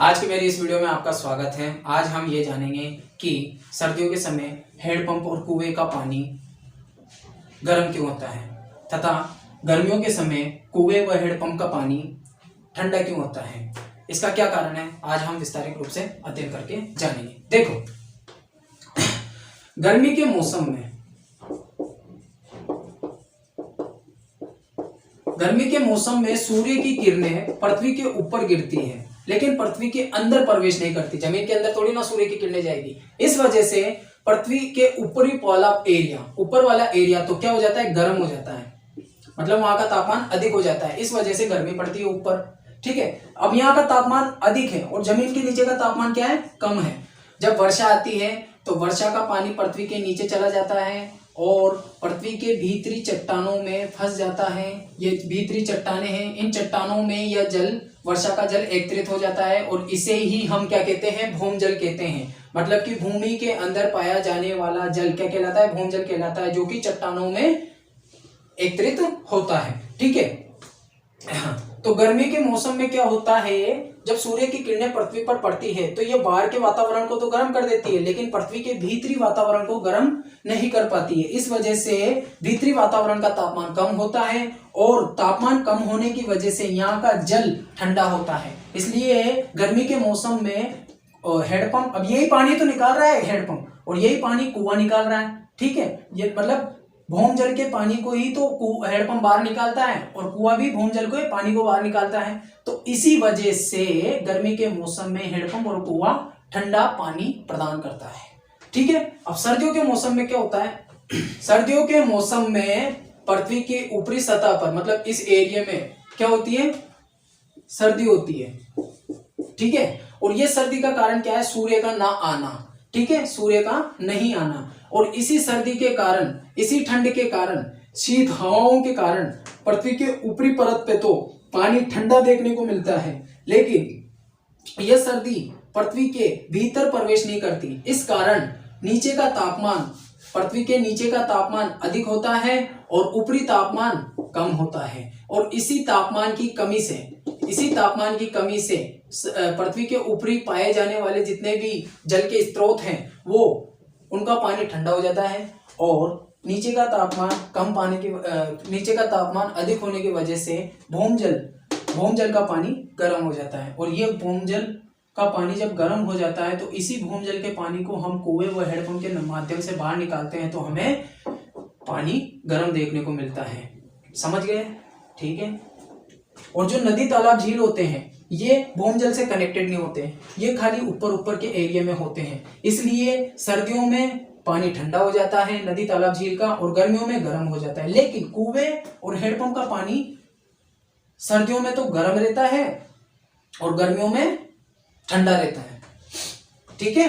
आज की मेरी इस वीडियो में आपका स्वागत है। आज हम ये जानेंगे कि सर्दियों के समय हैंडपंप और कुएं का पानी गर्म क्यों होता है तथा गर्मियों के समय कुएं व हैंडपंप का पानी ठंडा क्यों होता है। इसका क्या कारण है, आज हम विस्तारित रूप से अध्ययन करके जानेंगे। देखो, गर्मी के मौसम में सूर्य की किरणें पृथ्वी के ऊपर गिरती है, लेकिन पृथ्वी के अंदर प्रवेश नहीं करती। जमीन के अंदर थोड़ी ना सूर्य की किरणें जाएगी। इस वजह से पृथ्वी के ऊपर वाला एरिया तो क्या हो जाता है, गर्म हो जाता है, मतलब वहां का तापमान अधिक हो जाता है। इस वजह से गर्मी पड़ती है ऊपर। ठीक है, अब यहाँ का तापमान अधिक है और जमीन के नीचे का तापमान क्या है, कम है। जब वर्षा आती है तो वर्षा का पानी पृथ्वी के नीचे चला जाता है और पृथ्वी के भीतरी चट्टानों में फंस जाता है। ये भीतरी चट्टानें हैं, इन चट्टानों में यह जल, वर्षा का जल एकत्रित हो जाता है और इसे ही हम क्या कहते हैं, भौमजल कहते हैं। मतलब कि भूमि के अंदर पाया जाने वाला जल क्या कहलाता है, भौमजल कहलाता है, जो कि चट्टानों में एकत्रित होता है। ठीक है, तो गर्मी के मौसम में क्या होता है, जब सूर्य की किरणें पृथ्वी पर पड़ती है तो ये बाहर के वातावरण को तो गर्म कर देती है, लेकिन पृथ्वी के भीतरी वातावरण को गर्म नहीं कर पाती है। इस वजह से भीतरी वातावरण का तापमान कम होता है और तापमान कम होने की वजह से यहाँ का जल ठंडा होता है। इसलिए गर्मी के मौसम में हैंडपंप, अब यही पानी तो निकाल रहा है हैंडपंप और यही पानी कुआं निकाल रहा है। ठीक है, ये मतलब भौमजल के पानी को ही तो हैंडपंप बाहर निकालता है और कुआं भी भौमजल को पानी को बाहर निकालता है। तो इसी वजह से गर्मी के मौसम में हैंडपंप और कुआं ठंडा पानी प्रदान करता है। ठीक है, अब सर्दियों के मौसम में क्या होता है, सर्दियों के मौसम में पृथ्वी के ऊपरी सतह पर, मतलब इस एरिया में क्या होती है, सर्दी होती है। ठीक है, और ये सर्दी का कारण क्या है, सूर्य का ना आना। ठीक है, सूर्य का नहीं आना, और इसी सर्दी के कारण, इसी ठंड के कारण, शीत हवाओं के कारण पृथ्वी के ऊपरी परत पे तो पानी ठंडा देखने को मिलता है, लेकिन यह सर्दी पृथ्वी के भीतर प्रवेश नहीं करती। इस कारण नीचे का तापमान, पृथ्वी के नीचे का तापमान अधिक होता है और ऊपरी तापमान कम होता है। और इसी तापमान की कमी से पृथ्वी के ऊपरी पाए जाने वाले जितने भी जल के स्रोत हैं वो, उनका पानी ठंडा हो जाता है और नीचे का तापमान अधिक होने की वजह से भौमजल का पानी गर्म हो जाता है। और ये भौमजल का पानी जब गर्म हो जाता है तो इसी भौमजल के पानी को हम कुएं व हैंडपंप के माध्यम से बाहर निकालते हैं, तो हमें पानी गर्म देखने को मिलता है। समझ गए? ठीक है, और जो नदी तालाब झील होते हैं ये भौमजल से कनेक्टेड नहीं होते हैं, ये खाली ऊपर के एरिया में होते हैं। इसलिए सर्दियों में पानी ठंडा हो जाता है नदी तालाब झील का और गर्मियों में गर्म हो जाता है। लेकिन कुएं और हैंडपंप का पानी सर्दियों में तो गर्म रहता है और गर्मियों में ठंडा रहता है। ठीक है।